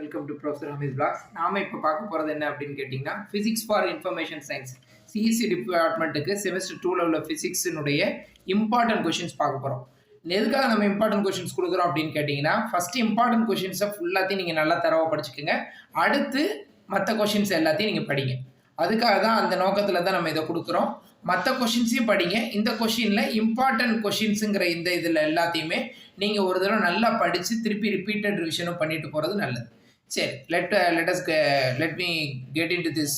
Welcome to professor Hamees blocks. நாம இப்போ பார்க்க போகிறது என்ன அப்படின்னு கேட்டிங்கன்னா, physics for information science CSC டிபார்ட்மெண்ட்டுக்கு செமஸ்டர் 2ல் உள்ள ஃபிசிக்ஸினுடைய இம்பார்ட்டன்ட் கொஷின்ஸ் பார்க்க போகிறோம். எதுக்காக நம்ம இம்பார்ட்டன்ட் கொஷின்ஸ் கொடுக்குறோம் அப்படின்னு கேட்டிங்கன்னா, ஃபஸ்ட்டு இம்பார்ட்டன்ட் கொஷின்ஸை ஃபுல்லாத்தையும் நீங்கள் நல்லா தரவாக படிச்சுக்கோங்க. அடுத்து மற்ற கொஷின்ஸ் எல்லாத்தையும் நீங்கள் படிங்க. அதுக்காக தான், அந்த நோக்கத்தில் தான் நம்ம இதை கொடுக்குறோம். மற்ற கொஷின்ஸையும் படிங்க. இந்த கொஷினில் இம்பார்ட்டன்ட் கொஷின்ஸுங்கிற இந்த இதில் எல்லாத்தையுமே நீங்கள் ஒரு தடவை நல்லா படித்து திருப்பி ரிப்பீட்டட் ரிவிஷனும் பண்ணிட்டு போகிறது நல்லது. சரி, let me get into this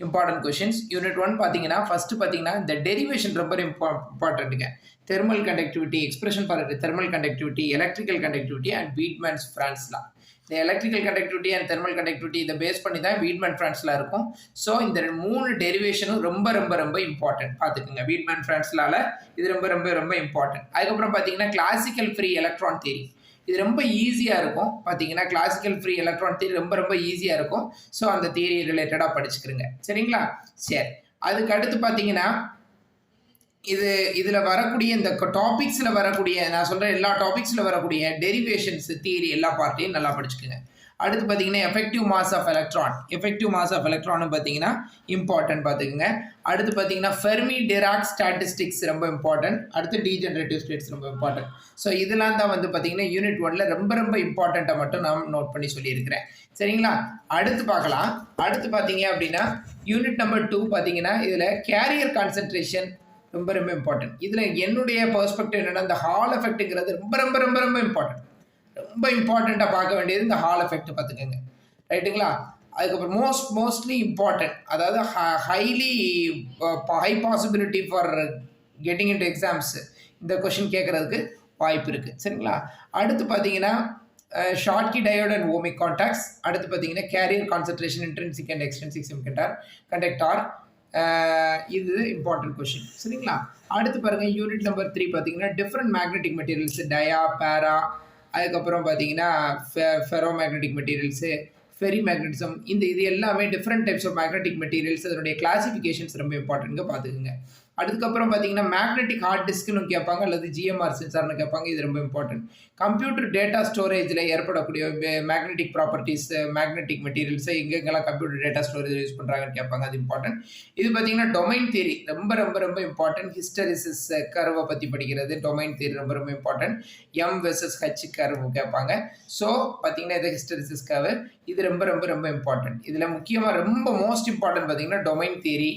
important questions. Unit 1 பார்த்தீங்கன்னா, ஃபஸ்ட்டு பார்த்தீங்கன்னா இந்த டெரிவேஷன் ரொம்ப இம்பார்ட்டண்ட்டுங்க. Thermal conductivity, expression for thermal conductivity, electrical conductivity and Wiedemann's Franz law. இந்த electrical conductivity and thermal conductivity இதை பேஸ் பண்ணி தான் வீட்மேன் ஃப்ரான்ஸ்லாம் இருக்கும். ஸோ இந்த 3 டெரிவேஷனும் ரொம்ப ரொம்ப ரொம்ப இம்பார்ட்டன்ட் பார்த்துக்குங்க. வீட்மேன் ஃப்ரான்ஸ்லால இது ரொம்ப ரொம்ப ரொம்ப இம்பார்ட்டன்ட். அதுக்கப்புறம் பார்த்தீங்கன்னா கிளாசிக்கல் ஃப்ரீ எலக்ட்ரான் தியரி, இது ரொம்ப ஈஸியாக இருக்கும். பார்த்தீங்கன்னா கிளாசிக்கல் ஃப்ரீ எலக்ட்ரான் தியரி ரொம்ப ரொம்ப ஈஸியாக இருக்கும். ஸோ அந்த தியரி ரிலேட்டடாக படிச்சுக்கிறங்க, சரிங்களா? சரி, அதுக்கு அடுத்து பார்த்தீங்கன்னா இதில் வரக்கூடிய இந்த டாபிக்ஸில் வரக்கூடிய, நான் சொல்கிற எல்லா டாபிக்ஸில் வரக்கூடிய டெரிவேஷன்ஸ் தியரி எல்லா பார்ட்டையும் நல்லா படிச்சுக்கோங்க. அடுத்து பார்த்தீங்கன்னா effective mass of electron, effective mass of electron பார்த்தீங்கன்னா இம்பார்ட்டன்ட் பார்த்துக்குங்க. அடுத்து பார்த்தீங்கன்னா ஃபெர்மி டிராக் ஸ்டாட்டிஸ்டிக்ஸ் ரொம்ப இம்பார்ட்டன்ட். அடுத்து டீஜெனரேட்டிவ் ஸ்டேட்ஸ் ரொம்ப இம்பார்ட்டன்ட். ஸோ இதெல்லாம் தான் வந்து பார்த்தீங்கன்னா யூனிட் 1ல் ரொம்ப ரொம்ப இம்பார்ட்டண்ட்டை மட்டும் நான் நோட் பண்ணி சொல்லியிருக்கிறேன், சரிங்களா? அடுத்து பார்க்கலாம். அடுத்து பார்த்தீங்க அப்படின்னா யூனிட் நம்பர் 2 பார்த்தீங்கன்னா இதில் கேரியர் கான்சன்ட்ரேஷன் ரொம்ப ரொம்ப இம்பார்ட்டன்ட். இதில் என்னுடைய பெர்ஸ்பெக்டிவ் என்னென்னா, இந்த ஹால் எஃபெக்ட்டுங்கிறது ரொம்ப ரொம்ப ரொம்ப ரொம்ப இம்பார்ட்டன்ட். ரொம்ப இம்பார்ட்டண்ட்டாக பார்க்க வேண்டியது இந்த ஹால் எஃபெக்ட் பார்த்துக்கோங்க, ரைட்டுங்களா? அதுக்கப்புறம் மோஸ்ட்லி இம்பார்ட்டன்ட், அதாவது high possibility for getting into exams இந்த கொஷின் கேட்குறதுக்கு வாய்ப்பு இருக்குது, சரிங்களா? அடுத்து பார்த்தீங்கன்னா Schottky diode and ohmic contacts. அடுத்து பார்த்தீங்கன்னா carrier concentration, intrinsic and extrinsic conductor, இது இம்பார்ட்டன்ட் கொஷின், சரிங்களா? அடுத்து பாருங்கள் யூனிட் நம்பர் 3 பார்த்தீங்கன்னா டிஃப்ரெண்ட் மேக்னெட்டிக் மெட்டீரியல்ஸு, டயா, பேரா, அதுக்கப்புறம் பார்த்தீங்கன்னா ferromagnetic materials, ferrimagnetism, இது எல்லாமே different types of magnetic materials, அதனுடைய கிளாசிஃபிகேஷன்ஸ் ரொம்ப இம்பார்ட்டன்ட்ங்க பார்த்துக்குங்க. அதுக்கப்புறம் பார்த்தீங்கன்னா மேக்னெட்டிக் ஹார்ட் டிஸ்க்னு கேட்பாங்க, அல்லது ஜிஎம்ஆர் சென்சார்னு கேட்பாங்க, இது ரொம்ப இம்பார்ட்டன்ட். கம்ப்யூட்டர் டேட்டா ஸ்டோரேஜில் ஏற்படக்கூடிய மேக்னெட்டிக் ப்ராப்பர்ட்டிஸ், மேக்னெட்டிக் மெட்டீரியல்ஸை எங்கெங்கெல்லாம் கம்ப்யூட்டர் டேட்டா ஸ்டோரேஜ் யூஸ் பண்ணுறாங்கன்னு கேட்பாங்க, அது இம்பார்ட்டன்ட். இது பார்த்தீங்கன்னா டொமைன் தியரி ரொம்ப ரொம்ப ரொம்ப இம்பார்ட்டன்ட். ஹிஸ்டரிசிஸ் கர்வை பற்றி படிக்கிறது, டொமைன் தியரி ரொம்ப ரொம்ப important. M versus H curve கேட்பாங்க. ஸோ பார்த்தீங்கன்னா இது ஹிஸ்டரிசிஸ் கர்வு, இது ரொம்ப ரொம்ப ரொம்ப இம்பார்ட்டன்ட். இதில் முக்கியமாக ரொம்ப மோஸ்ட் இம்பார்ட்டன்ட் பார்த்தீங்கன்னா டொமைன் தியரி.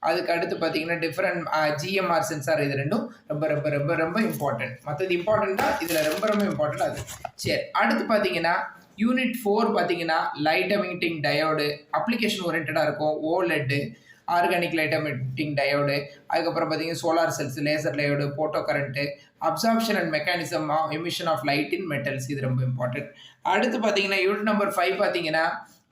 அதுக்கு அடுத்து பார்த்தீங்கன்னா டிஃப்ரெண்ட் ஜிஎம்ஆர் சென்சார், இது ரெண்டும் ரொம்ப ரொம்ப ரொம்ப ரொம்ப இம்பார்ட்டன்ட். மற்றது இம்பார்ட்டன்ட் தான், இதில் ரொம்ப ரொம்ப இம்பார்ட்டன்ட் அது. சரி, அடுத்து பார்த்தீங்கன்னா யூனிட் 4 பார்த்தீங்கன்னா லைட் எமிட்டிங் டயோடு, அப்ளிகேஷன் ஓரியன்டாக இருக்கும். OLED, organic light emitting diode, அதுக்கப்புறம் பார்த்தீங்கன்னா solar cells, laser diode, photo current, absorption and mechanism of emission of light in metals, இது ரொம்ப இம்பார்ட்டன்ட். அடுத்து பார்த்தீங்கன்னா யூனிட் நம்பர் 5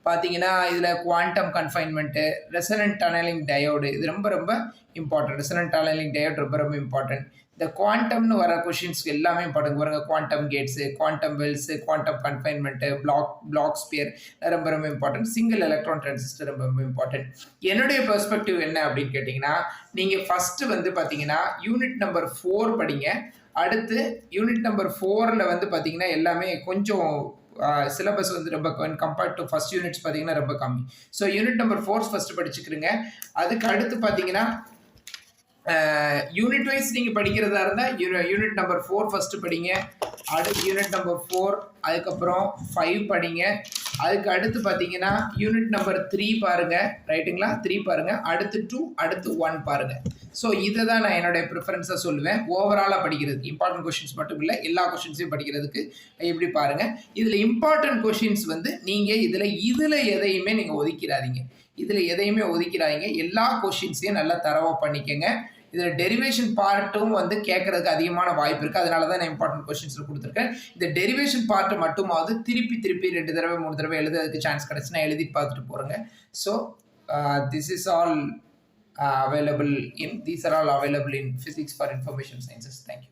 பார்த்தீங்கன்னா இதில் குவாண்டம் கன்ஃபைன்மெண்ட்டு, ரெசனன்ட் டனலிங் டயோடு, இது ரொம்ப ரொம்ப இம்பார்ட்டன்ட். ரெசனன்ட் டனலிங் டயோடு ரொம்ப ரொம்ப இம்பார்ட்டன்ட். இந்த குவாண்டம்னு வர கொஷின்ஸ் எல்லாமே இம்பார்ட்டன்ட். பாருங்க, quantum gates, quantum wells, quantum confinement, black sphere ரொம்ப ரொம்ப இம்பார்ட்டன்ட். சிங்கிள் எலக்ட்ரான் டிரான்சிஸ்டர் ரொம்ப ரொம்ப இம்பார்ட்டன்ட். என்னுடைய பெர்ஸ்பெக்டிவ் என்ன அப்படின்னு கேட்டிங்கன்னா, நீங்கள் ஃபஸ்ட்டு வந்து பார்த்தீங்கன்னா யூனிட் நம்பர் 4 படிங்க. அடுத்து யூனிட் நம்பர் 4ல் வந்து பார்த்தீங்கன்னா எல்லாமே கொஞ்சம் சிலபஸ் வந்து ரொம்ப கம்பேர்ட் டு ஃபர்ஸ்ட் யூனிட்ஸ் பார்த்தீங்கன்னா ரொம்ப கம்மி. ஸோ யூனிட் நம்பர் 4 ஃபஸ்ட்டு படிச்சுக்கிறீங்க. அதுக்கு அடுத்து பார்த்தீங்கன்னா யூனிட் வைஸ் நீங்கள் படிக்கிறதா இருந்தால் யூனிட் நம்பர் 4 ஃபஸ்ட்டு படிங்க. அடுத்து யூனிட் நம்பர் 4, அதுக்கப்புறம் 5 படிங்க. அதுக்கு அடுத்து பார்த்தீங்கன்னா யூனிட் நம்பர் 3 பாருங்கள், ரைட்டுங்களா? 3 பாருங்கள். அடுத்து 2, அடுத்து 1 பாருங்கள். ஸோ இதை தான் நான் என்னுடைய ப்ரிஃபரன்ஸாக சொல்லுவேன். ஓவராலாக படிக்கிறதுக்கு இம்பார்ட்டன்ட் கொஷின்ஸ் மட்டும் இல்லை, எல்லா கொஷின்ஸையும் படிக்கிறதுக்கு எப்படி பாருங்கள். இதில் இம்பார்ட்டன்ட் கொஷின்ஸ் வந்து நீங்கள் இதில் எதையுமே நீங்கள் ஒதுக்கிறாதீங்க. எல்லா கொஷின்ஸையும் நல்லா தரவாக பண்ணிக்கங்க. இதில் டெரிவேஷன் பார்ட்டும் வந்து கேட்கறதுக்கு அதிகமான வாய்ப்பு இருக்குது. அதனால தான் நான் இம்பார்ட்டன்ட் கொஷின்ஸில் கொடுத்துருக்கேன். இந்த டெரிவேஷன் பார்ட்டு மட்டுமாவது திருப்பி 2 தடவை 3 தடவை எழுதுறதுக்கு சான்ஸ் கிடச்சுன்னா எழுதி பார்த்துட்டு போகிறேங்க. So these are all available in physics for information sciences. Thank you.